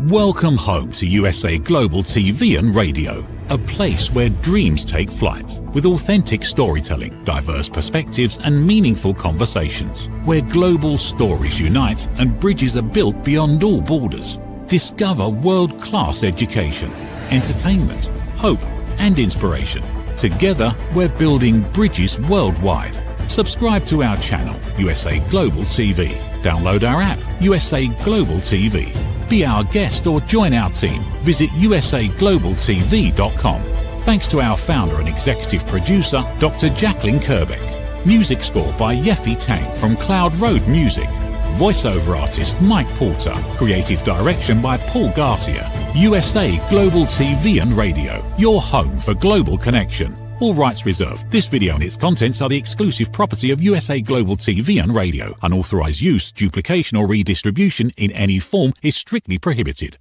Welcome home to USA Global TV and Radio, a place where dreams take flight, with authentic storytelling, diverse perspectives and meaningful conversations, where global stories unite and bridges are built beyond all borders. Discover world-class education, entertainment, hope and inspiration. Together, we're building bridges worldwide. Subscribe to our channel, USA Global TV. Download our app, USA Global TV. Be our guest or join our team. Visit usaglobaltv.com. Thanks to our founder and executive producer, Dr. Jacalyn Kerbeck. Music score by Yeffy Tang from Cloud Road Music. Voiceover artist Mike Porter. Creative direction by Paul Garcia. USA Global TV and Radio. Your home for global connection. All rights reserved. This video and its contents are the exclusive property of USA Global TV and Radio. Unauthorized use, duplication or redistribution in any form is strictly prohibited.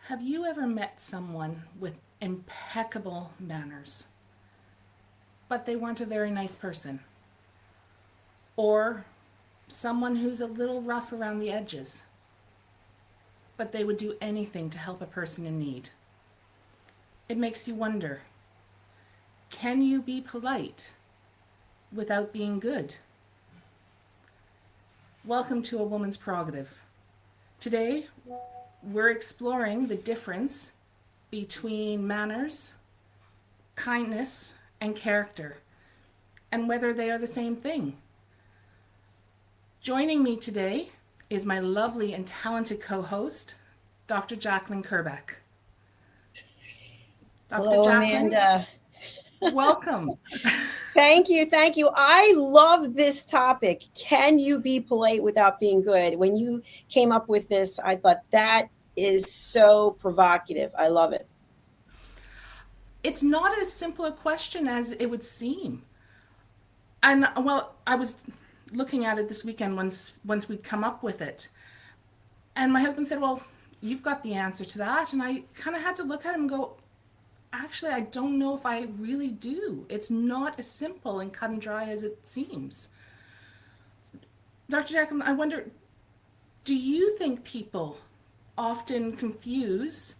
Have you ever met someone with impeccable manners, but they weren't a very nice person? Or someone who's a little rough around the edges, but they would do anything to help a person in need? It makes you wonder, can you be polite without being good? Welcome to A Woman's Prerogative. Today, we're exploring the difference between manners, kindness, and character, and whether they are the same thing. Joining me today is my lovely and talented co-host, Dr. Jacalyn Kerbeck. Hello, Amanda. Welcome. Thank you. I love this topic. Can you be polite without being good? When you came up with this, I thought that is so provocative. I love it. It's not as simple a question as it would seem. And well, I was looking at it this weekend once we'd come up with it. And my husband said, well, you've got the answer to that. And I kind of had to look at him and go, actually, I don't know if I really do. It's not as simple and cut and dry as it seems. Dr. Jacalyn, I wonder, do you think people often confuse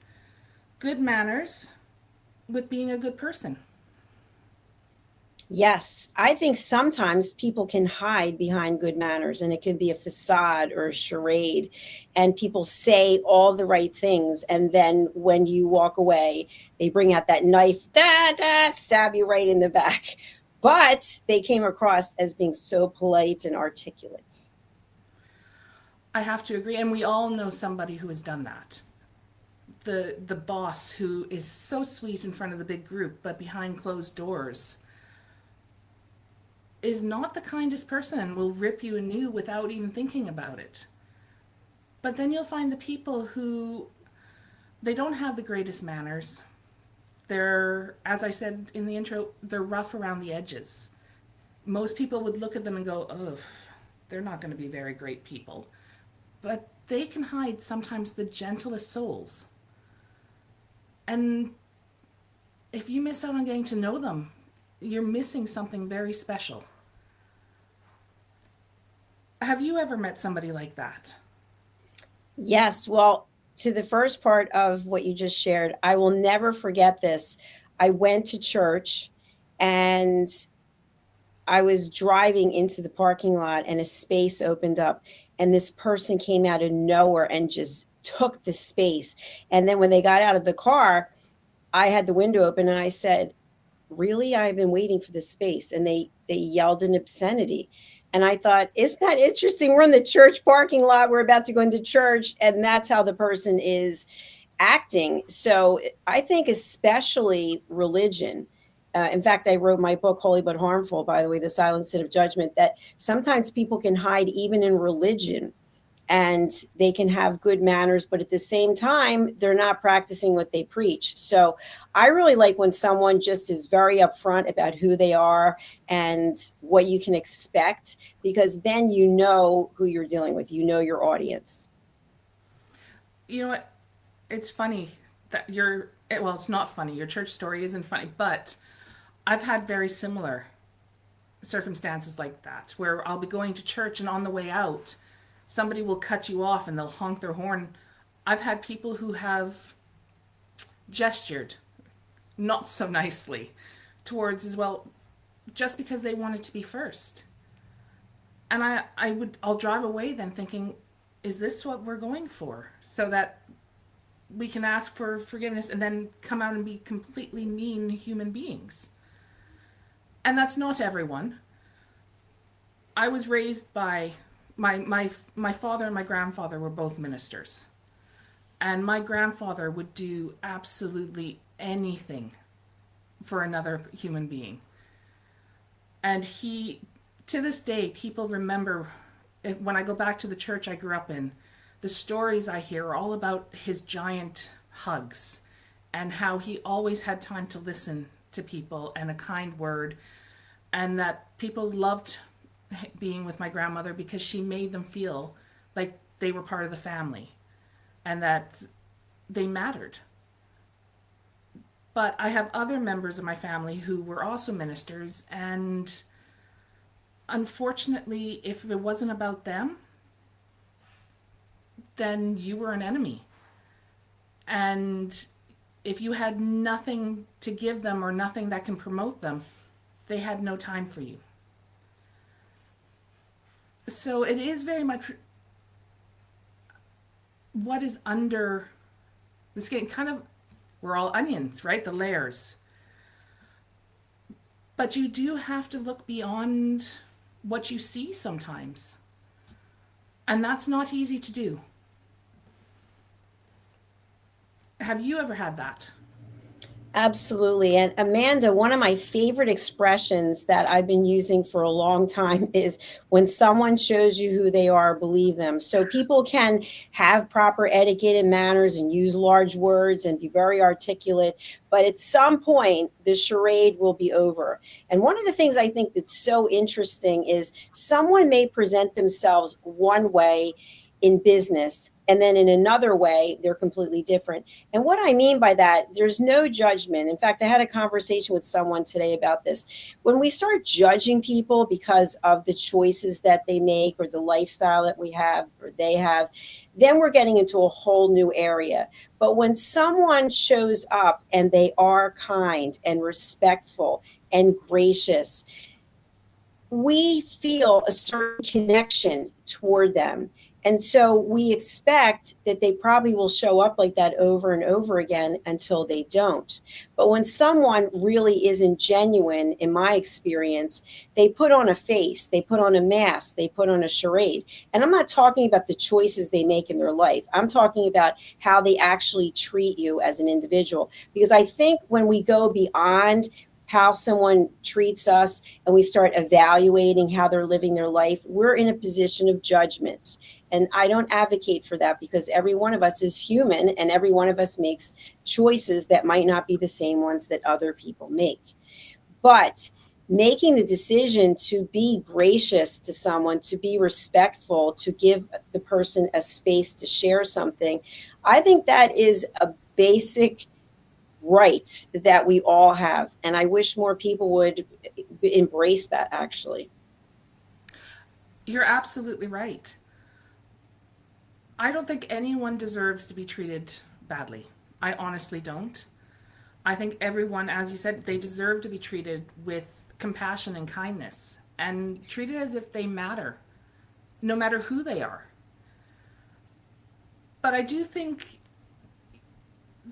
good manners with being a good person? Yes, I think sometimes people can hide behind good manners, and it can be a facade or a charade, and people say all the right things, and then when you walk away, they bring out that knife, stab you right in the back. But they came across as being so polite and articulate. I have to agree, and we all know somebody who has done that. The boss who is so sweet in front of the big group, but behind closed doors is not the kindest person and will rip you anew without even thinking about it. But then you'll find the people who, they don't have the greatest manners. They're, as I said in the intro, they're rough around the edges. Most people would look at them and go, oh, they're not going to be very great people. But they can hide sometimes the gentlest souls. And if you miss out on getting to know them, you're missing something very special. Have you ever met somebody like that? Yes. Well, to the first part of what you just shared, I will never forget this. I went to church and I was driving into the parking lot and a space opened up and this person came out of nowhere and just took the space. And then when they got out of the car, I had the window open and I said, really, I've been waiting for this space. And they yelled an obscenity. And I thought, isn't that interesting? We're in the church parking lot. We're about to go into church. And that's how the person is acting. So I think especially religion. In fact, I wrote my book, Holy But Harmful, by the way, The Silent Sin of Judgment, that sometimes people can hide even in religion and they can have good manners, but at the same time, they're not practicing what they preach. So I really like when someone just is very upfront about who they are and what you can expect, because then you know who you're dealing with, you know your audience. You know what? It's funny that well, it's not funny. Your church story isn't funny, but I've had very similar circumstances like that, where I'll be going to church and on the way out, somebody will cut you off and they'll honk their horn. I've had people who have gestured not so nicely towards as well, just because they wanted to be first. And I'll drive away then thinking, is this what we're going for? So that we can ask for forgiveness and then come out and be completely mean human beings. And that's not everyone. I was raised by my father and my grandfather were both ministers. And my grandfather would do absolutely anything for another human being. And to this day, people remember, when I go back to the church I grew up in, the stories I hear are all about his giant hugs and how he always had time to listen to people and a kind word, and that people loved being with my grandmother because she made them feel like they were part of the family and that they mattered. But I have other members of my family who were also ministers, and unfortunately, if it wasn't about them, then you were an enemy. And if you had nothing to give them or nothing that can promote them, they had no time for you. So it is very much what is under the skin. Kind of, we're all onions, right? The layers. But you do have to look beyond what you see sometimes. And that's not easy to do. Have you ever had that? Absolutely. And Amanda, one of my favorite expressions that I've been using for a long time is when someone shows you who they are, believe them. So people can have proper etiquette and manners and use large words and be very articulate, but at some point the charade will be over. And one of the things I think that's so interesting is someone may present themselves one way in business, and then in another way, they're completely different. And what I mean by that, there's no judgment. In fact, I had a conversation with someone today about this. When we start judging people because of the choices that they make or the lifestyle that we have or they have, then we're getting into a whole new area. But when someone shows up and they are kind and respectful and gracious, we feel a certain connection toward them. And so we expect that they probably will show up like that over and over again until they don't. But when someone really isn't genuine, in my experience, they put on a face, they put on a mask, they put on a charade. And I'm not talking about the choices they make in their life. I'm talking about how they actually treat you as an individual. Because I think when we go beyond how someone treats us and we start evaluating how they're living their life, we're in a position of judgment. And I don't advocate for that, because every one of us is human and every one of us makes choices that might not be the same ones that other people make. But making the decision to be gracious to someone, to be respectful, to give the person a space to share something, I think that is a basic right that we all have. And I wish more people would embrace that, actually. You're absolutely right. I don't think anyone deserves to be treated badly. I honestly don't. I think everyone, as you said, they deserve to be treated with compassion and kindness and treated as if they matter, no matter who they are. But I do think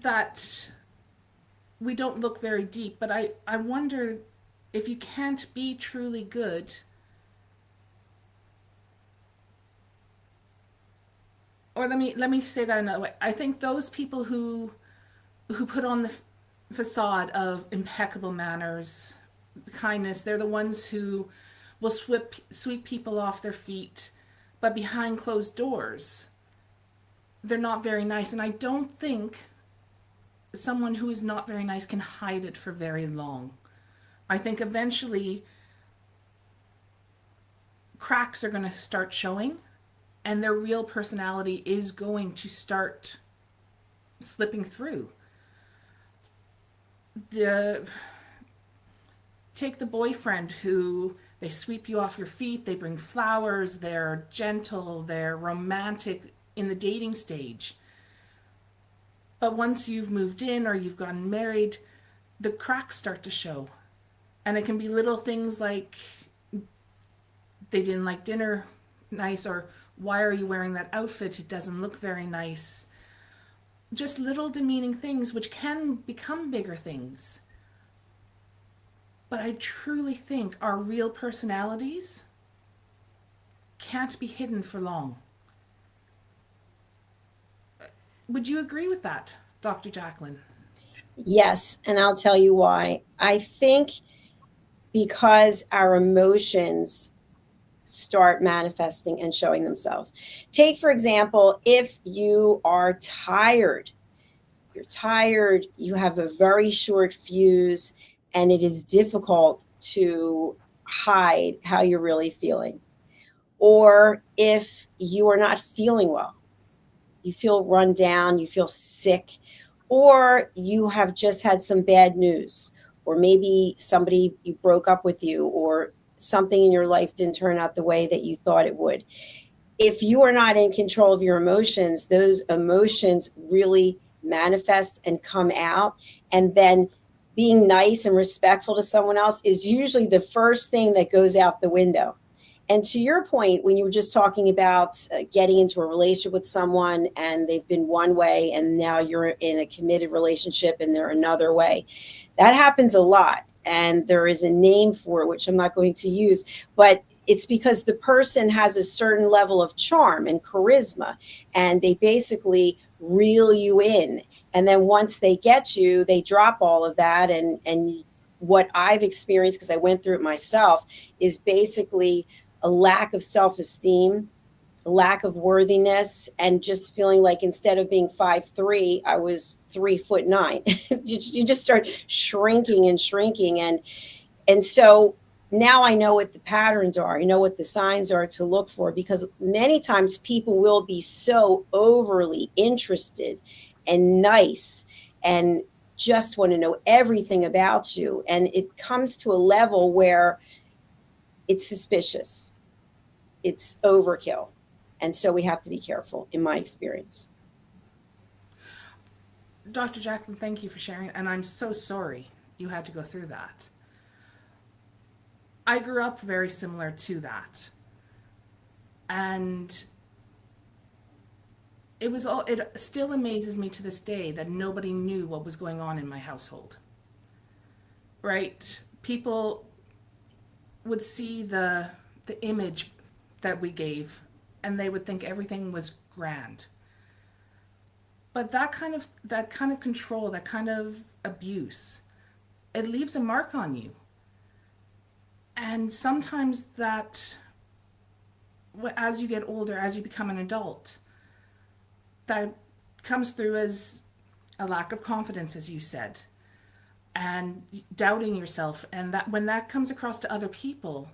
that we don't look very deep, but I wonder if you can't be truly good, or let me say that another way. I think those people who put on the facade of impeccable manners, kindness, they're the ones who will sweep people off their feet, but behind closed doors, they're not very nice. And I don't think someone who is not very nice can hide it for very long. I think eventually cracks are going to start showing, and their real personality is going to start slipping through. Take the boyfriend who They sweep you off your feet, they bring flowers, they're gentle, they're romantic in the dating stage. But once you've moved in or you've gotten married, the cracks start to show. And it can be little things like they didn't like dinner nice, or why are you wearing that outfit? It doesn't look very nice. Just little demeaning things which can become bigger things. But I truly think our real personalities can't be hidden for long. Would you agree with that, Dr. Jacalyn? Yes, and I'll tell you why. I think because our emotions start manifesting and showing themselves. Take, for example, if you are tired, you're tired, you have a very short fuse, and it is difficult to hide how you're really feeling. Or if you are not feeling well, you feel run down, you feel sick, or you have just had some bad news, or maybe somebody you broke up with you, or something in your life didn't turn out the way that you thought it would. If you are not in control of your emotions, those emotions really manifest and come out. And then being nice and respectful to someone else is usually the first thing that goes out the window. And to your point, when you were just talking about getting into a relationship with someone and they've been one way and now you're in a committed relationship and they're another way, that happens a lot. And there is a name for it, which I'm not going to use, but it's because the person has a certain level of charm and charisma, and they basically reel you in. And then once they get you, they drop all of that. And what I've experienced, because I went through it myself, is basically a lack of self-esteem, a lack of worthiness, and just feeling like instead of being 5'3", I was 3'9". You just start shrinking and shrinking. And so now I know what the patterns are. I know what the signs are to look for, because many times people will be so overly interested and nice and just want to know everything about you. And it comes to a level where it's suspicious. It's overkill. And so we have to be careful, in my experience. Dr. Jacalyn, thank you for sharing. And I'm so sorry you had to go through that. I grew up very similar to that. And it still amazes me to this day that nobody knew what was going on in my household. Right? People would see the image that we gave and they would think everything was grand. But that kind of control, that kind of abuse, it leaves a mark on you. And sometimes that, as you get older, as you become an adult, that comes through as a lack of confidence, as you said, and doubting yourself. And that when that comes across to other people,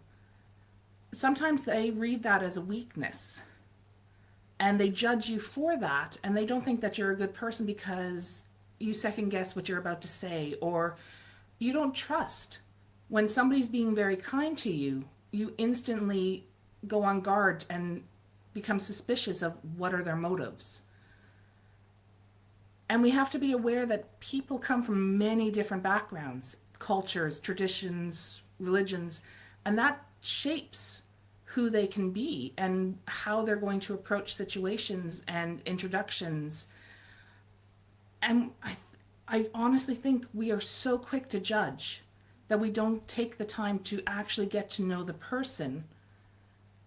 sometimes they read that as a weakness and they judge you for that, and they don't think that you're a good person because you second guess what you're about to say, or you don't trust. When somebody's being very kind to you, you instantly go on guard and become suspicious of what are their motives. And we have to be aware that people come from many different backgrounds, cultures, traditions, religions, and that shapes who they can be and how they're going to approach situations and introductions. And I honestly think we are so quick to judge that we don't take the time to actually get to know the person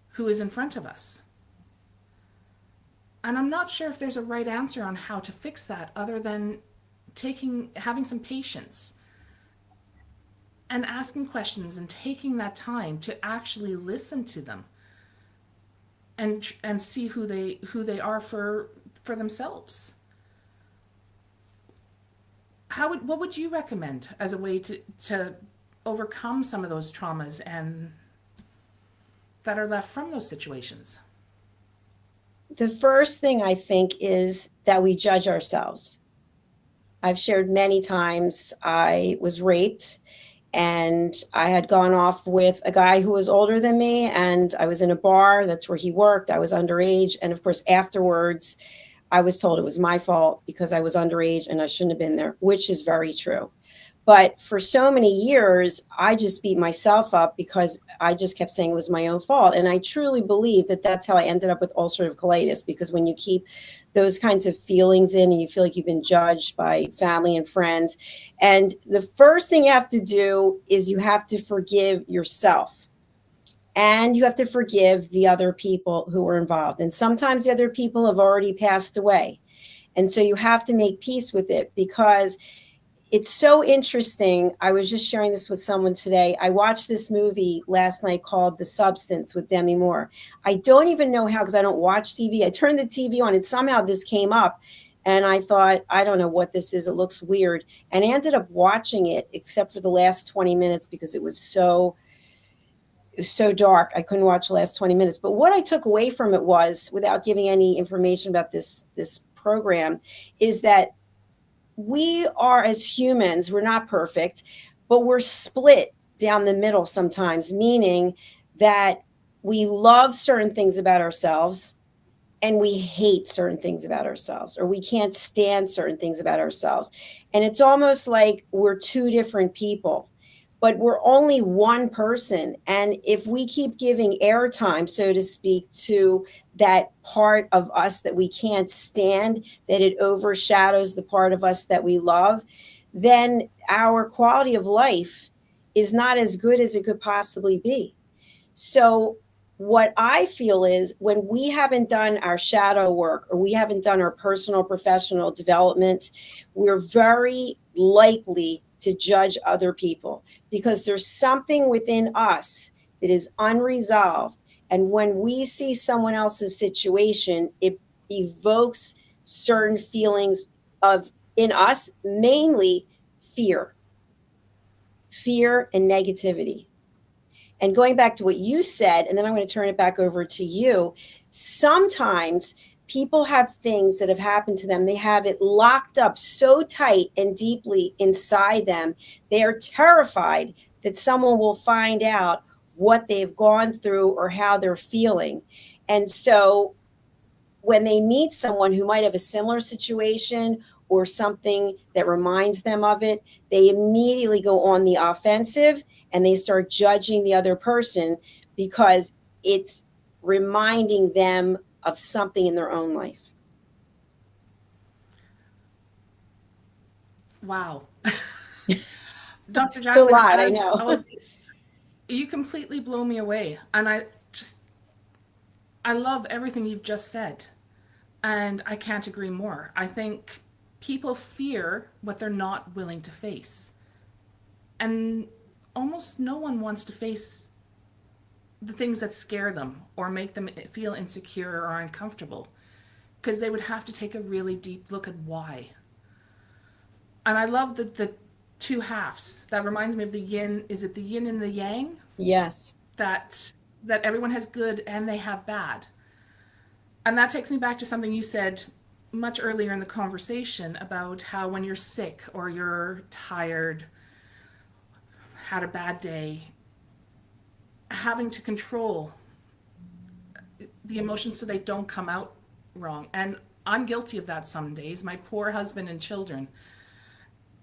who is in front of us. And I'm not sure if there's a right answer on how to fix that, other than having some patience and asking questions and taking that time to actually listen to them and see who they are for themselves. What would you recommend as a way to overcome some of those traumas and that are left from those situations? The first thing I think is that we judge ourselves. I've shared many times I was raped, And I had gone off with a guy who was older than me, and I was in a bar. That's where he worked. I was underage. And of course, afterwards, I was told it was my fault because I was underage and I shouldn't have been there, which is very true. But for so many years, I just beat myself up because I just kept saying it was my own fault. And I truly believe that that's how I ended up with ulcerative colitis, because when you keep those kinds of feelings in and you feel like you've been judged by family and friends, and the first thing you have to do is you have to forgive yourself. And you have to forgive the other people who were involved. And sometimes the other people have already passed away. And so you have to make peace with it, because it's so interesting. I was just sharing this with someone today. I watched this movie last night called The Substance with Demi Moore. I don't even know how, because I don't watch TV. I turned the TV on and somehow this came up. And I thought, I don't know what this is. It looks weird. And I ended up watching it, except for the last 20 minutes, because it was so dark. I couldn't watch the last 20 minutes. But what I took away from it was, without giving any information about this program, is that we are, as humans, we're not perfect, but we're split down the middle sometimes, meaning that we love certain things about ourselves and we hate certain things about ourselves, or we can't stand certain things about ourselves. And it's almost like we're two different people, but we're only one person. And if we keep giving airtime, so to speak, to that part of us that we can't stand, that it overshadows the part of us that we love, then our quality of life is not as good as it could possibly be. So what I feel is, when we haven't done our shadow work, or we haven't done our personal professional development, we're very likely to judge other people, because there's something within us that is unresolved. And when we see someone else's situation, it evokes certain feelings of in us, mainly fear and negativity. And going back to what you said, and then I'm going to turn it back over to you. Sometimes people have things that have happened to them. They have it locked up so tight and deeply inside them. They are terrified that someone will find out what they've gone through or how they're feeling. And so when they meet someone who might have a similar situation or something that reminds them of it, they immediately go on the offensive and they start judging the other person because it's reminding them of something in their own life. Wow. Dr. Jacalyn, It's a lot, I know. You completely blow me away. And I love everything you've just said. And I can't agree more. I think people fear what they're not willing to face. And almost no one wants to face the things that scare them or make them feel insecure or uncomfortable, because they would have to take a really deep look at why. And I love the two halves. That reminds me of the yin. Is it the yin and the yang? Yes. That everyone has good and they have bad. And that takes me back to something you said much earlier in the conversation about how when you're sick or you're tired, had a bad day, having to control the emotions so they don't come out wrong. And I'm guilty of that some days. My poor husband and children.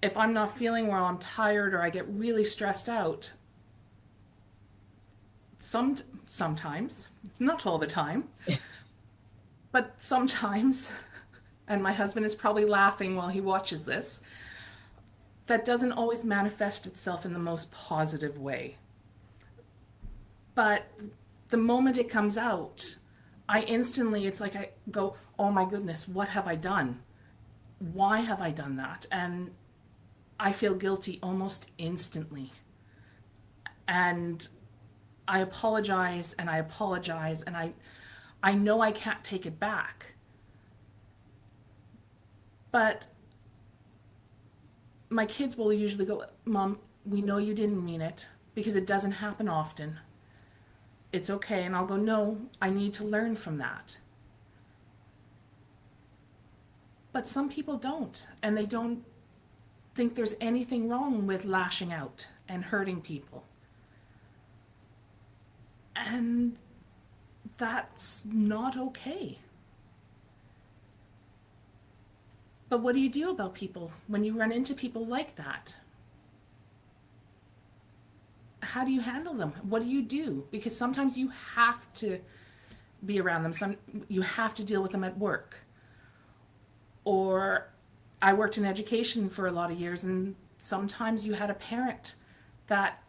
If I'm not feeling well, I'm tired, or I get really stressed out, sometimes, not all the time, but sometimes, and my husband is probably laughing while he watches this, that doesn't always manifest itself in the most positive way. But the moment it comes out, it's like I go, oh my goodness, what have I done? Why have I done that? And I feel guilty almost instantly. And I apologize and I apologize, and I know I can't take it back. But my kids will usually go, Mom, we know you didn't mean it, because it doesn't happen often. It's okay. And I'll go, no, I need to learn from that. But some people don't, and they don't think there's anything wrong with lashing out. and hurting people. And that's not okay. But what do you do about people when you run into people like that? How do you handle them? What do you do? Because sometimes you have to be around them. You have to deal with them at work. Or I worked in education for a lot of years, and sometimes you had a parent that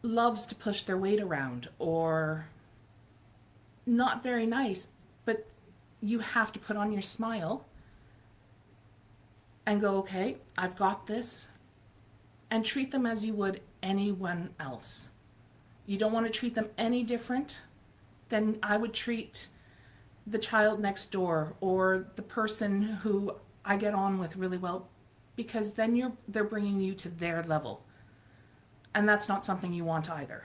loves to push their weight around, or not very nice, but you have to put on your smile and go, okay, I've got this, and treat them as you would anyone else. You don't want to treat them any different than I would treat the child next door or the person who I get on with really well, because then they're bringing you to their level. And that's not something you want either.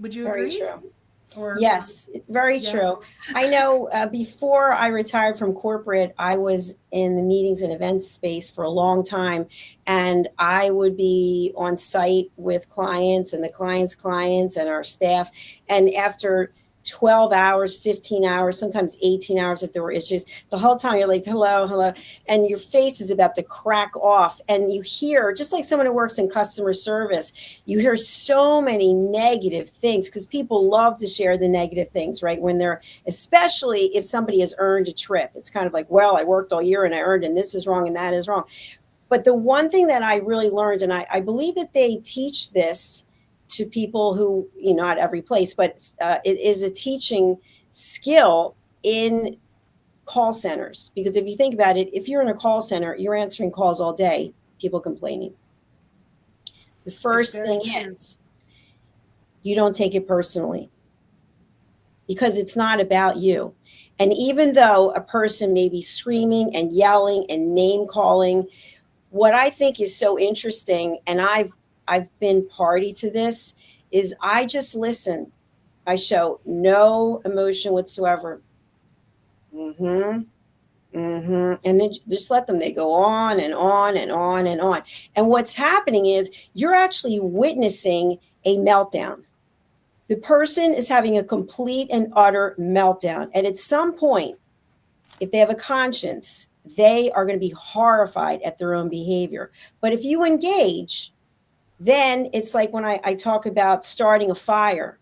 Would you agree? Very true. Or, yes, very true. I know before I retired from corporate, I was in the meetings and events space for a long time. And I would be on site with clients and the clients' clients and our staff. And after 12 hours, 15 hours, sometimes 18 hours if there were issues, the whole time you're like, hello, hello. And your face is about to crack off. And you hear, just like someone who works in customer service, you hear so many negative things because people love to share the negative things, right? When they're, especially if somebody has earned a trip, it's kind of like, well, I worked all year and I earned, and this is wrong and that is wrong. But the one thing that I really learned, and I believe that they teach this to people who, not every place, but it is a teaching skill in call centers. Because if you think about it, if you're in a call center, you're answering calls all day, people complaining. The first thing is you don't take it personally because it's not about you. And even though a person may be screaming and yelling and name calling, what I think is so interesting, and I've been party to this, is I just listen. I show no emotion whatsoever. And then just let them, they go on and on and on and on. And what's happening is you're actually witnessing a meltdown. The person is having a complete and utter meltdown. And at some point, if they have a conscience, they are going to be horrified at their own behavior. But if you engage, then it's like when I talk about starting a fire,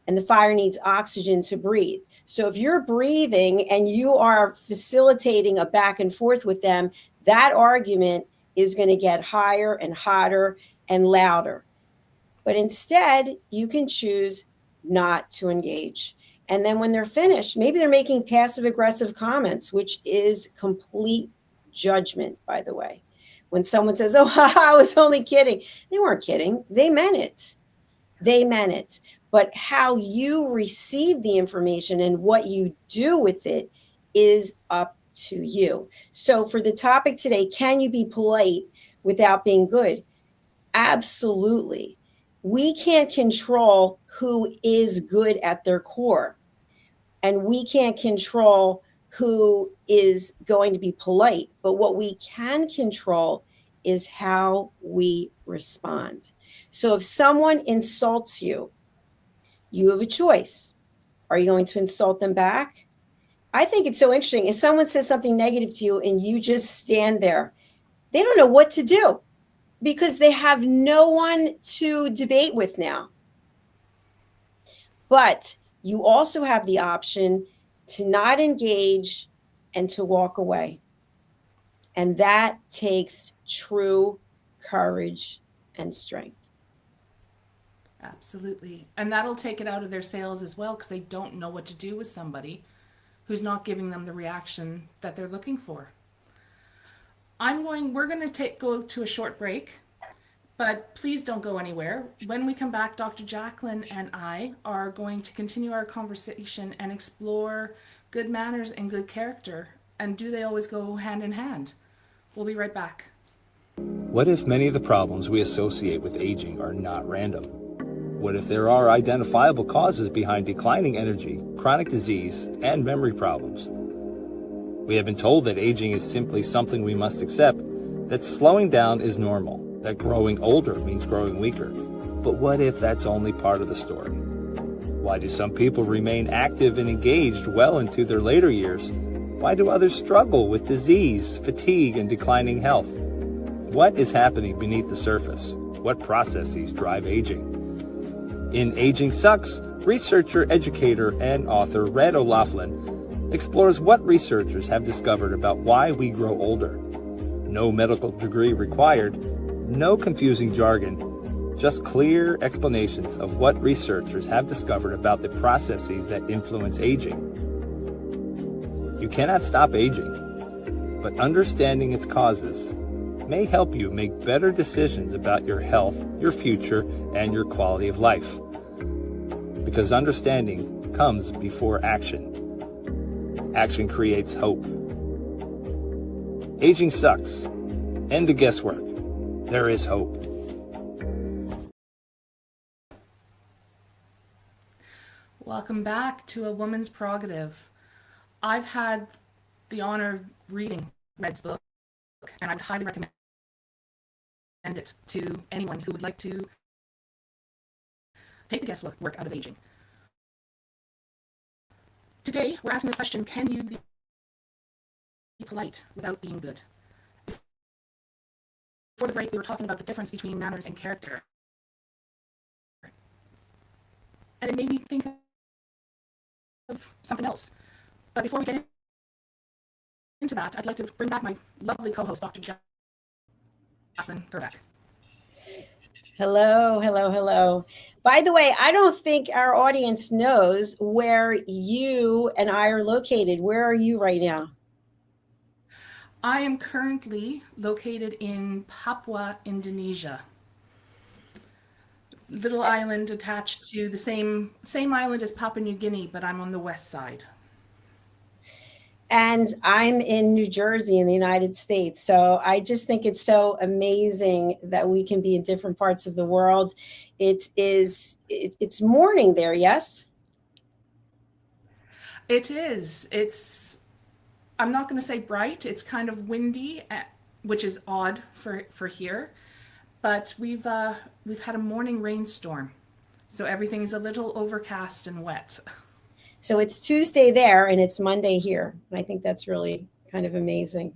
and the fire needs oxygen to breathe. So if you're breathing and you are facilitating a back and forth with them, that argument is going to get higher and hotter and louder. But instead, you can choose not to engage. And then when they're finished, maybe they're making passive aggressive comments, which is complete judgment, by the way. When someone says, oh, I was only kidding. They weren't kidding. They meant it. They meant it. But how you receive the information and what you do with it is up to you. So for the topic today, can you be polite without being good? Absolutely. We can't control who is good at their core. And we can't control who is going to be polite. But what we can control is how we respond. So if someone insults you, you have a choice. Are you going to insult them back? I think it's so interesting. If someone says something negative to you and you just stand there, they don't know what to do because they have no one to debate with now. But you also have the option to not engage and to walk away. And that takes true courage and strength. Absolutely. And that'll take it out of their sails as well, because they don't know what to do with somebody who's not giving them the reaction that they're looking for. We're going to go to a short break, but please don't go anywhere. When we come back, Dr. Jacalyn and I are going to continue our conversation and explore good manners and good character. And do they always go hand in hand? We'll be right back. What if many of the problems we associate with aging are not random? What if there are identifiable causes behind declining energy, chronic disease, and memory problems? We have been told that aging is simply something we must accept, that slowing down is normal. that growing older means growing weaker. But what if that's only part of the story? Why do some people remain active and engaged well into their later years? Why do others struggle with disease, fatigue, and declining health? What is happening beneath the surface? What processes drive aging? In Aging Sucks, researcher, educator, and author Red O'Loughlin explores what researchers have discovered about why we grow older. No medical degree required, no confusing jargon, just clear explanations of what researchers have discovered about the processes that influence aging. You cannot stop aging, but understanding its causes may help you make better decisions about your health, your future, and your quality of life. Because understanding comes before action. Action creates hope. Aging sucks. End the guesswork. There is hope. Welcome back to A Woman's Prerogative. I've had the honor of reading Red's book, and I would highly recommend it to anyone who would like to take the guesswork out of aging. Today, we're asking the question, can you be polite without being good? Before the break, we were talking about the difference between manners and character. And it made me think of something else. But before we get into that, I'd like to bring back my lovely co-host, Dr. Jacalyn Kerbeck. Hello, hello, hello. By the way, I don't think our audience knows where you and I are located. Where are you right now? I am currently located in Papua, Indonesia. Little island attached to the same island as Papua New Guinea, but I'm on the west side. And I'm in New Jersey in the United States. So I just think it's so amazing that we can be in different parts of the world. It's morning there, yes? It is. I'm not going to say bright. It's kind of windy, which is odd for here. But we've had a morning rainstorm. So everything's a little overcast and wet. So it's Tuesday there and it's Monday here. I think that's really kind of amazing.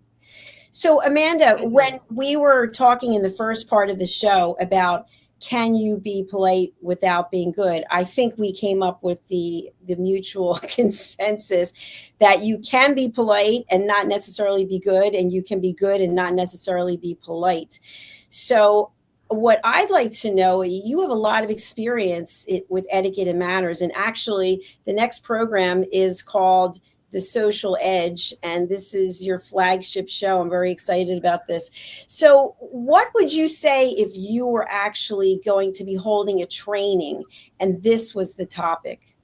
So Amanda, when we were talking in the first part of the show about can you be polite without being good, I think we came up with the mutual consensus that you can be polite and not necessarily be good, and you can be good and not necessarily be polite. So what I'd like to know, you have a lot of experience with etiquette and manners, and actually the next program is called The Social Edge, and this is your flagship show. I'm very excited about this. So what would you say if you were actually going to be holding a training and this was the topic?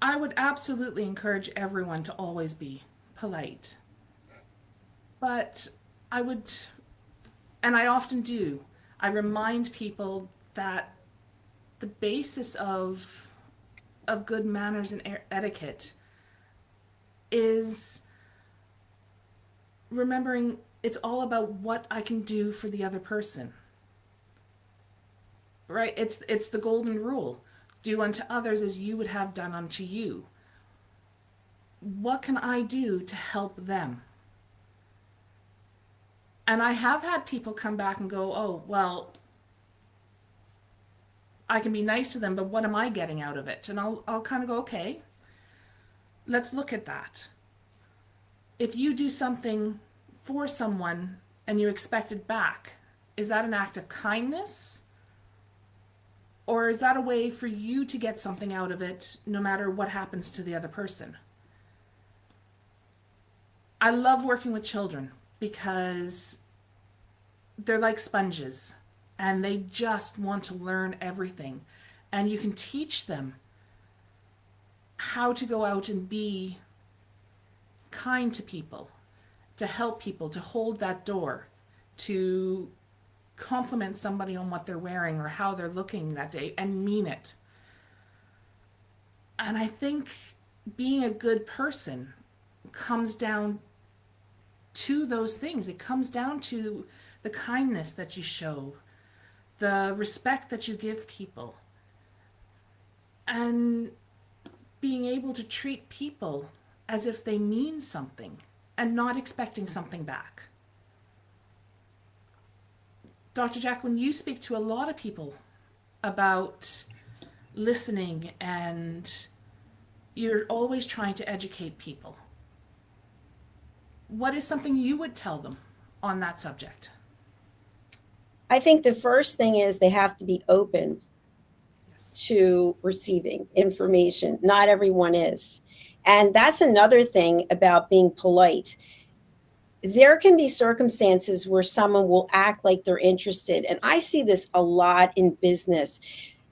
I would absolutely encourage everyone to always be polite. But I would, and I often do, I remind people that the basis of good manners and etiquette is remembering it's all about what I can do for the other person. Right? It's the golden rule. Do unto others as you would have done unto you. What can I do to help them? And I have had people come back and go, oh, well, I can be nice to them, but what am I getting out of it? And I'll kind of go, okay, let's look at that. If you do something for someone and you expect it back, is that an act of kindness? Or is that a way for you to get something out of it, no matter what happens to the other person? I love working with children because they're like sponges and they just want to learn everything. And you can teach them how to go out and be kind to people, to help people, to hold that door, to compliment somebody on what they're wearing or how they're looking that day and mean it. And I think being a good person comes down to those things. It comes down to the kindness that you show, the respect that you give people, and being able to treat people as if they mean something and not expecting something back. Dr. Jacalyn, you speak to a lot of people about listening, and you're always trying to educate people. What is something you would tell them on that subject? I think the first thing is they have to be open to receiving information. Not everyone is. And that's another thing about being polite. There can be circumstances where someone will act like they're interested. And I see this a lot in business.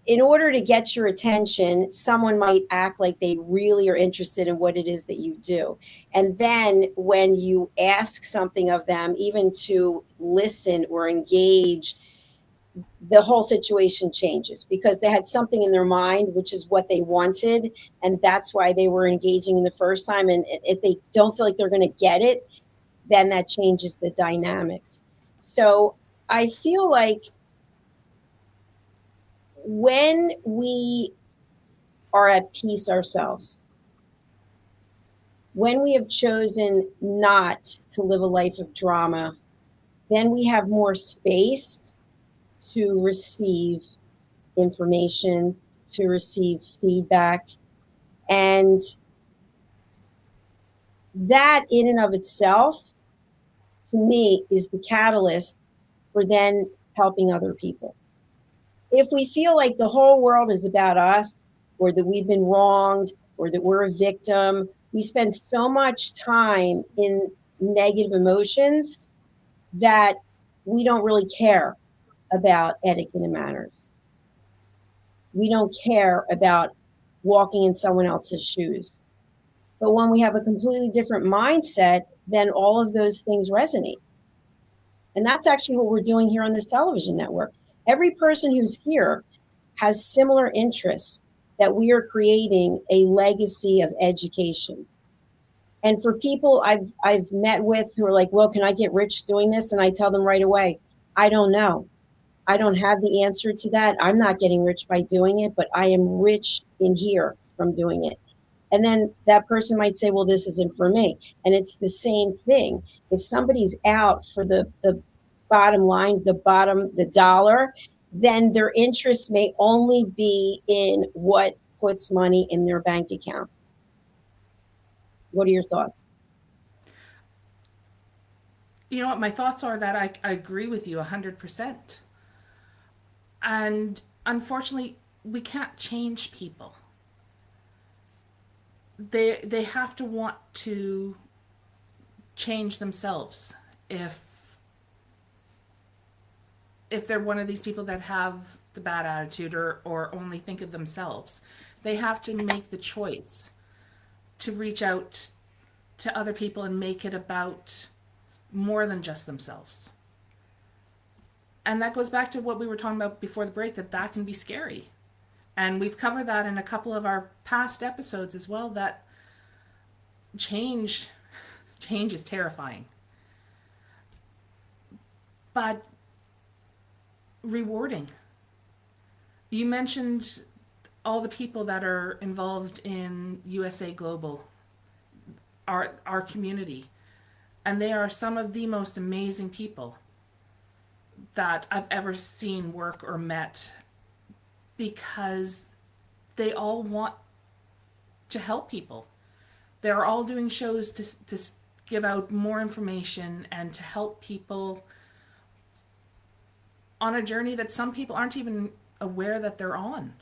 In order to get your attention, someone might act like they really are interested in what it is that you do. And then when you ask something of them, even to listen or engage, the whole situation changes because they had something in their mind, which is what they wanted. And that's why they were engaging in the first time. And if they don't feel like they're going to get it, then that changes the dynamics. So I feel like when we are at peace ourselves, when we have chosen not to live a life of drama, then we have more space to receive information, to receive feedback. And that in and of itself, to me, is the catalyst for then helping other people. If we feel like the whole world is about us, or that we've been wronged, or that we're a victim, we spend so much time in negative emotions that we don't really care about etiquette and manners. We don't care about walking in someone else's shoes. But when we have a completely different mindset, then all of those things resonate. And that's actually what we're doing here on this television network. Every person who's here has similar interests, that we are creating a legacy of education. And for people I've met with who are like, well, can I get rich doing this? And I tell them right away, I don't know. I don't have the answer to that. I'm not getting rich by doing it, but I am rich in here from doing it. And then that person might say, well, this isn't for me. And it's the same thing. If somebody's out for the bottom line, the dollar, then their interest may only be in what puts money in their bank account. What are your thoughts? You know what? My thoughts are that I agree with you 100%. And unfortunately, we can't change people. They have to want to change themselves if they're one of these people that have the bad attitude or only think of themselves. They have to make the choice to reach out to other people and make it about more than just themselves. And that goes back to what we were talking about before the break, that can be scary. And we've covered that in a couple of our past episodes as well, that change is terrifying. But rewarding. You mentioned all the people that are involved in USA Global, our community. And they are some of the most amazing people that I've ever seen work or met, because they all want to help people. They're all doing shows to give out more information and to help people on a journey that some people aren't even aware that they're on.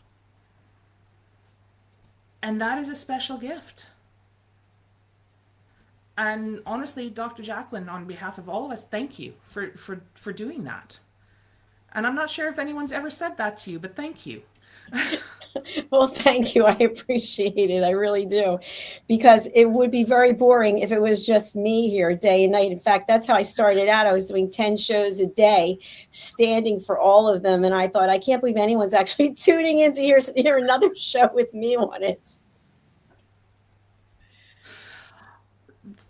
And that is a special gift. And honestly, Dr. Jacalyn, on behalf of all of us, thank you for doing that. And I'm not sure if anyone's ever said that to you, but thank you. Well, thank you. I appreciate it. I really do. Because it would be very boring if it was just me here day and night. In fact, that's how I started out. I was doing 10 shows a day, standing for all of them. And I thought, I can't believe anyone's actually tuning in to hear another show with me on it.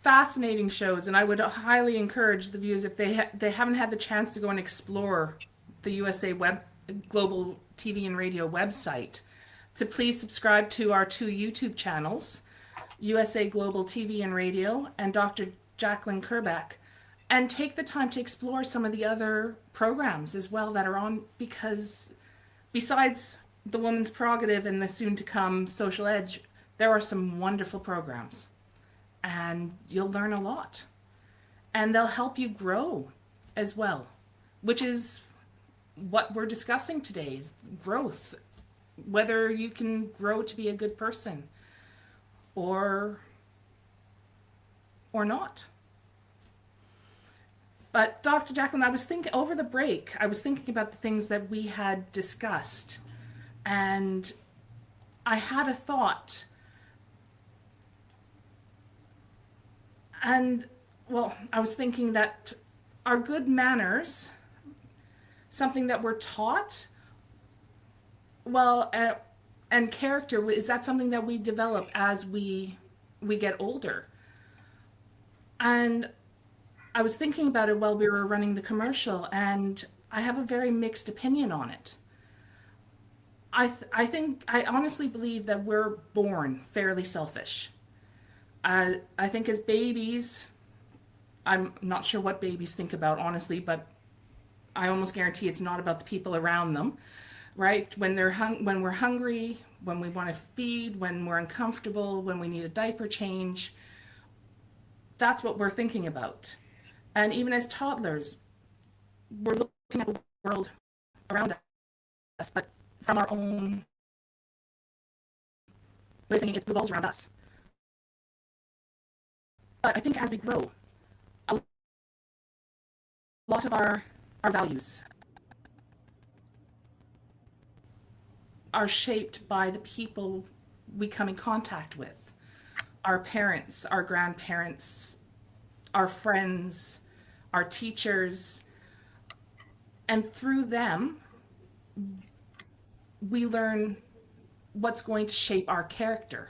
fascinating shows, and I would highly encourage the viewers, if they haven't had the chance to go and explore the USA Global TV and Radio website, to please subscribe to our 2 YouTube channels, USA Global TV and Radio and Dr. Jacalyn Kerbeck, and take the time to explore some of the other programs as well that are on, because besides the Woman's Prerogative and the soon-to-come Social Edge, there are some wonderful programs. And you'll learn a lot. And they'll help you grow as well, which is what we're discussing today, is growth. Whether you can grow to be a good person or not. But Dr. Jacalyn, I was thinking over the break, I was thinking about the things that we had discussed, and I had a thought. And, well, I was thinking that are good manners something that we're taught? Well, and character, is that something that we develop as we get older? And I was thinking about it while we were running the commercial, and I have a very mixed opinion on it. I honestly believe that we're born fairly selfish. I think as babies, I'm not sure what babies think about, honestly, but I almost guarantee it's not about the people around them, right? When when we're hungry, when we want to feed, when we're uncomfortable, when we need a diaper change, that's what we're thinking about. And even as toddlers, we're looking at the world around us, but from our own, we're thinking it revolves around us. But I think as we grow, a lot of our values are shaped by the people we come in contact with. Our parents, our grandparents, our friends, our teachers, and through them, we learn what's going to shape our character.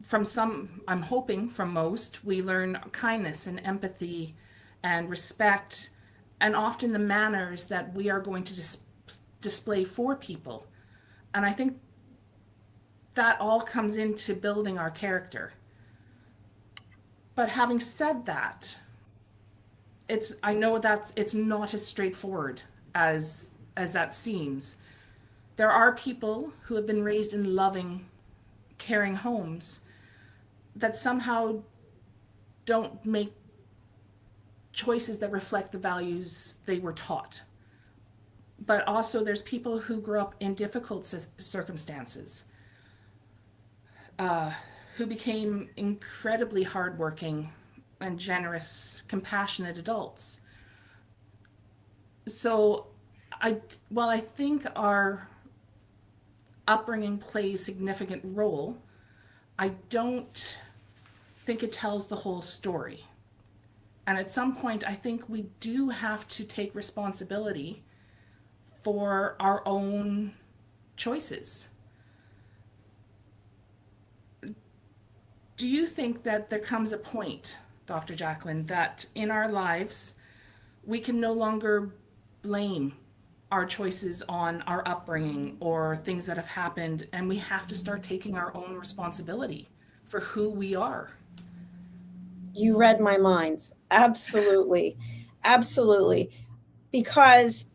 From some, I'm hoping from most, we learn kindness and empathy and respect, and often the manners that we are going to display for people. And I think that all comes into building our character. But having said that, I know that it's not as straightforward as that seems. There are people who have been raised in loving, caring homes that somehow don't make choices that reflect the values they were taught. But also there's people who grew up in difficult circumstances, who became incredibly hardworking and generous, compassionate adults. So while I think our upbringing plays a significant role, I don't think it tells the whole story. And at some point, I think we do have to take responsibility for our own choices. Do you think that there comes a point, Dr. Jacalyn, that in our lives, we can no longer blame our choices on our upbringing or things that have happened, and we have to start taking our own responsibility for who we are? You read my mind. Absolutely. Absolutely. Because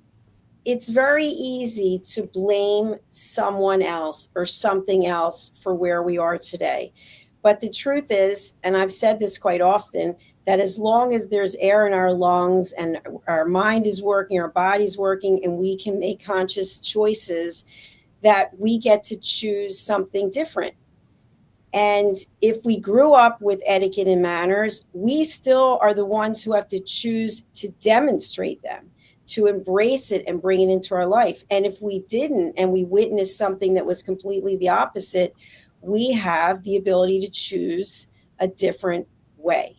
it's very easy to blame someone else or something else for where we are today. But the truth is, and I've said this quite often, that as long as there's air in our lungs and our mind is working, our body's working, and we can make conscious choices, that we get to choose something different. And if we grew up with etiquette and manners, we still are the ones who have to choose to demonstrate them, to embrace it and bring it into our life. And if we didn't, and we witnessed something that was completely the opposite, we have the ability to choose a different way.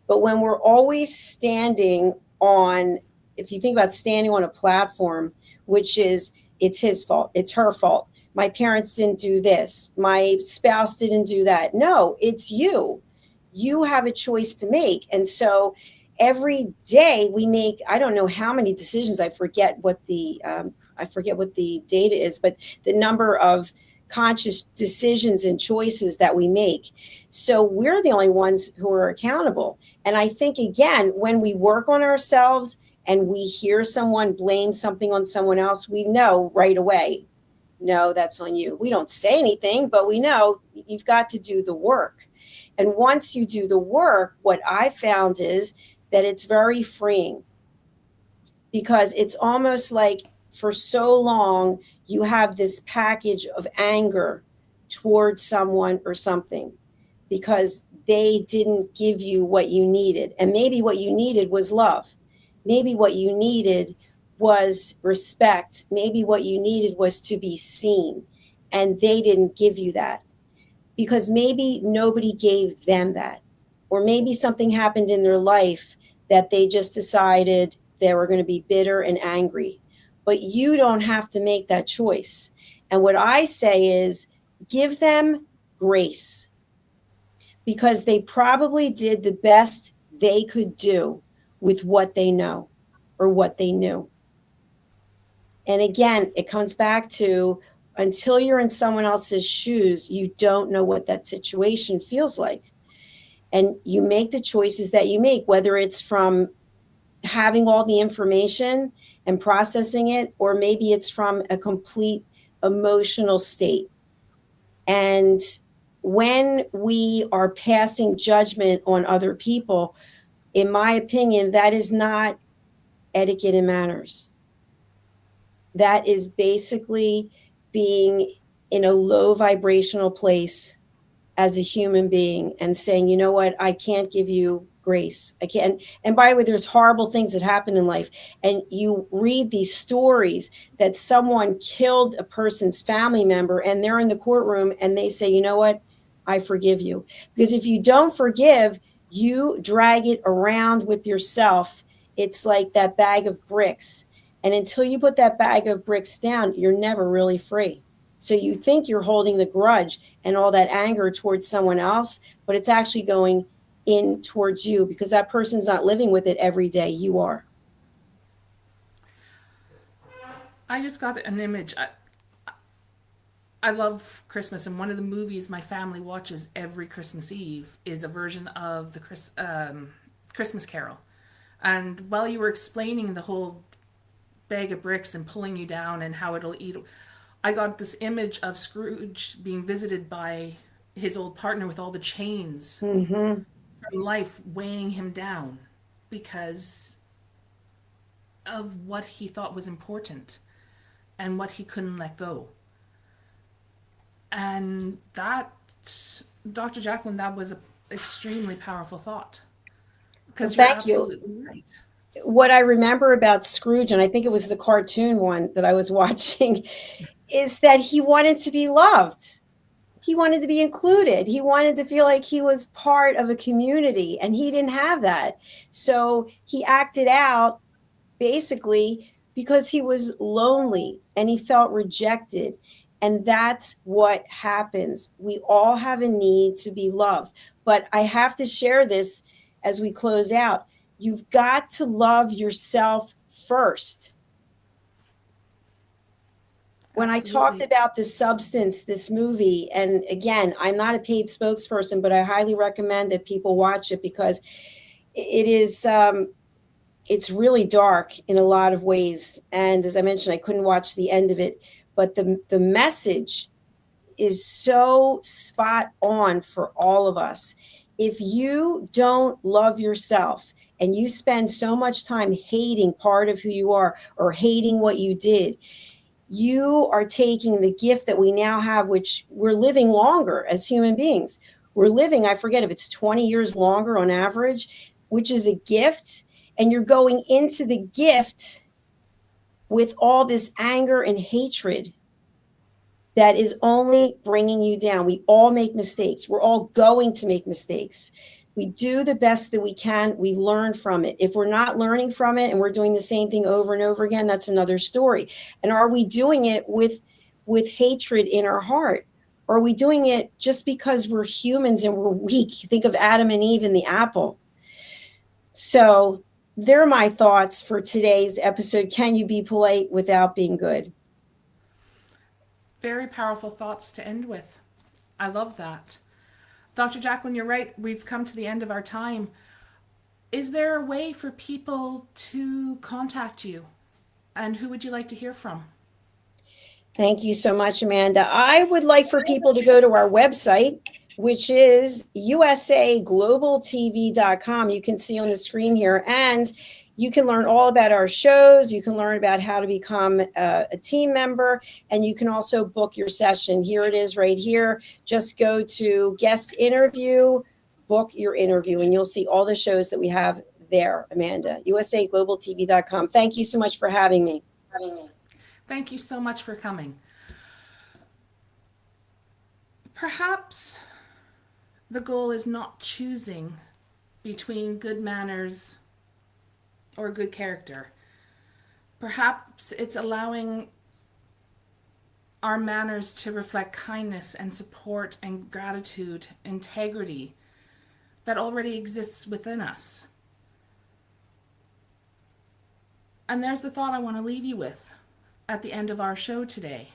But when we're always standing on, if you think about standing on a platform, which is, it's his fault, it's her fault, my parents didn't do this, my spouse didn't do that. No, it's you. You have a choice to make. And so every day we make, I don't know how many decisions. I forget what the data is, but the number of conscious decisions and choices that we make. So we're the only ones who are accountable. And I think, again, when we work on ourselves and we hear someone blame something on someone else, we know right away, no, that's on you. We don't say anything, but we know you've got to do the work. And once you do the work, what I found is that it's very freeing, because it's almost like for so long you have this package of anger towards someone or something because they didn't give you what you needed. And maybe what you needed was love. Maybe what you needed was respect. Maybe what you needed was to be seen, and they didn't give you that because maybe nobody gave them that. Or maybe something happened in their life that they just decided they were going to be bitter and angry. But you don't have to make that choice. And what I say is give them grace, because they probably did the best they could do with what they know or what they knew. And again, it comes back to, until you're in someone else's shoes, you don't know what that situation feels like. And you make the choices that you make, whether it's from having all the information and processing it, or maybe it's from a complete emotional state. And when we are passing judgment on other people, in my opinion, that is not etiquette and manners. That is basically being in a low vibrational place as a human being and saying, you know what, I can't give you grace. I can't. And by the way, there's horrible things that happen in life. And you read these stories that someone killed a person's family member and they're in the courtroom and they say, you know what, I forgive you. Because if you don't forgive, you drag it around with yourself. It's like that bag of bricks. And until you put that bag of bricks down, you're never really free. So you think you're holding the grudge and all that anger towards someone else, but it's actually going in towards you because that person's not living with it every day. You are. I just got an image. I love Christmas, and one of the movies my family watches every Christmas Eve is a version of the Christmas Carol. And while you were explaining the whole bag of bricks and pulling you down and how it'll eat, I got this image of Scrooge being visited by his old partner with all the chains from life weighing him down because of what he thought was important and what he couldn't let go. And that, Dr. Jacalyn, that was an extremely powerful thought. Because well, thank you. Right. What I remember about Scrooge, and I think it was the cartoon one that I was watching, is that he wanted to be loved. He wanted to be included. He wanted to feel like he was part of a community, and he didn't have that. So he acted out basically because he was lonely and he felt rejected. And that's what happens. We all have a need to be loved. But I have to share this as we close out. You've got to love yourself first. When Absolutely. I talked about this substance, this movie, and again, I'm not a paid spokesperson, but I highly recommend that people watch it because it is, it's really dark in a lot of ways. And as I mentioned, I couldn't watch the end of it, but the message is so spot on for all of us. If you don't love yourself and you spend so much time hating part of who you are or hating what you did, you are taking the gift that we now have, which we're living longer as human beings. We're living, I forget if it's 20 years longer on average, which is a gift. And you're going into the gift with all this anger and hatred that is only bringing you down. We all make mistakes. We're all going to make mistakes. We do the best that we can. We learn from it. If we're not learning from it and we're doing the same thing over and over again, that's another story. And are we doing it with with hatred in our heart? Or are we doing it just because we're humans and we're weak? Think of Adam and Eve and the apple. So they're my thoughts for today's episode. Can you be polite without being good? Very powerful thoughts to end with. I love that. Dr. Jacalyn, you're right. We've come to the end of our time. Is there a way for people to contact you? And who would you like to hear from? Thank you so much, Amanda. I would like for people to go to our website, which is usaglobaltv.com. You can see on the screen here, and you can learn all about our shows. You can learn about how to become a team member, and you can also book your session. Here it is right here. Just go to guest interview, book your interview, and you'll see all the shows that we have there, Amanda. usaglobaltv.com. Thank you so much for having me. Thank you so much for coming. Perhaps the goal is not choosing between good manners or good character. Perhaps it's allowing our manners to reflect kindness and support and gratitude, integrity that already exists within us. And there's the thought I want to leave you with at the end of our show today.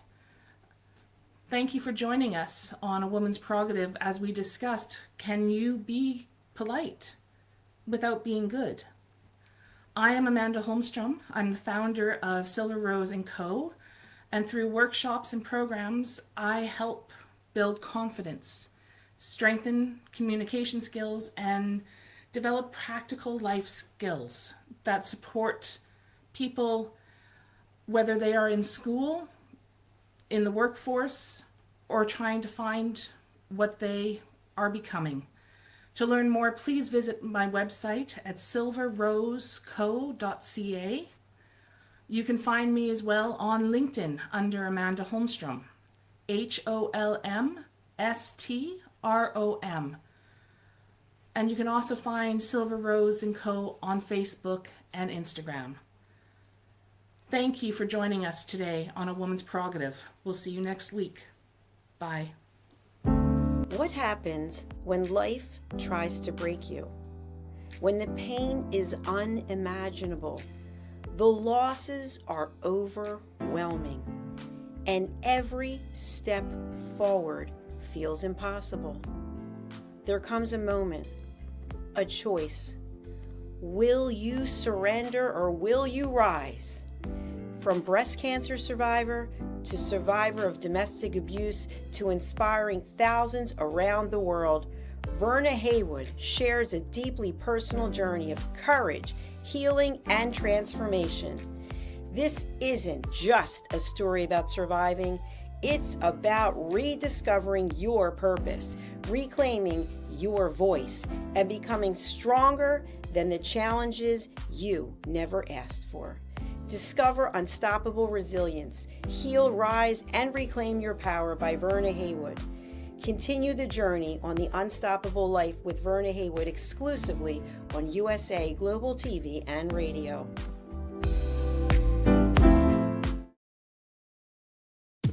Thank you for joining us on A Woman's Prerogative as we discussed, can you be polite without being good? I am Amanda Holmstrom. I'm the founder of Silver Rose & Co. And through workshops and programs, I help build confidence, strengthen communication skills, and develop practical life skills that support people, whether they are in school, in the workforce, or trying to find what they are becoming. To learn more, please visit my website at silverroseco.ca. You can find me as well on LinkedIn under Amanda Holmstrom, HOLMSTROM. And you can also find Silver Rose & Co. on Facebook and Instagram. Thank you for joining us today on A Woman's Prerogative. We'll see you next week. Bye. What happens when life tries to break you? When the pain is unimaginable, the losses are overwhelming, and every step forward feels impossible. There comes a moment, a choice. Will you surrender or will you rise? From breast cancer survivor to survivor of domestic abuse to inspiring thousands around the world, Verna Haywood shares a deeply personal journey of courage, healing, and transformation. This isn't just a story about surviving, it's about rediscovering your purpose, reclaiming your voice, and becoming stronger than the challenges you never asked for. Discover Unstoppable Resilience, Heal, Rise, and Reclaim Your Power by Verna Haywood. Continue the journey on the Unstoppable Life with Verna Haywood exclusively on USA Global TV and Radio.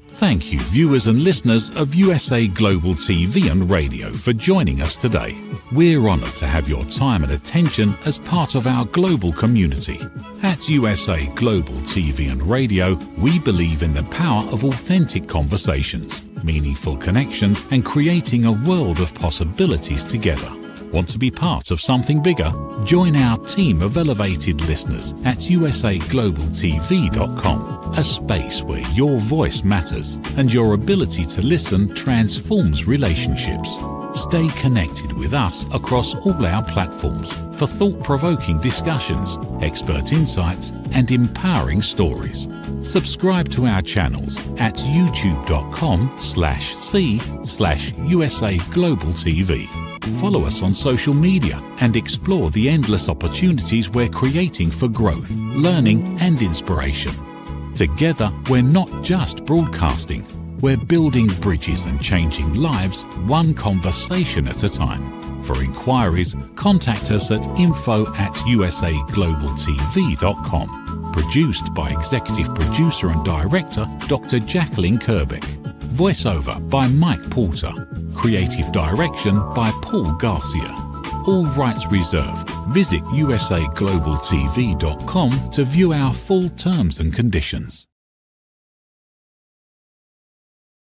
Thank you, viewers and listeners of USA Global TV and Radio, for joining us today. We're honoured to have your time and attention as part of our global community. At USA Global TV and Radio, we believe in the power of authentic conversations, meaningful connections, and creating a world of possibilities together. Want to be part of something bigger? Join our team of elevated listeners at usaglobaltv.com, a space where your voice matters and your ability to listen transforms relationships. Stay connected with us across all our platforms for thought-provoking discussions, expert insights, and empowering stories. Subscribe to our channels at youtube.com/c/usaglobaltv. Follow us on social media and explore the endless opportunities we're creating for growth, learning, and inspiration. Together, we're not just broadcasting, we're building bridges and changing lives one conversation at a time. For inquiries, contact us at info@usaglobaltv.com. Produced by Executive Producer and Director Dr. Jacalyn Kerbeck. Voiceover by Mike Porter. Creative Direction by Paul Garcia. All rights reserved. Visit usaglobaltv.com to view our full terms and conditions.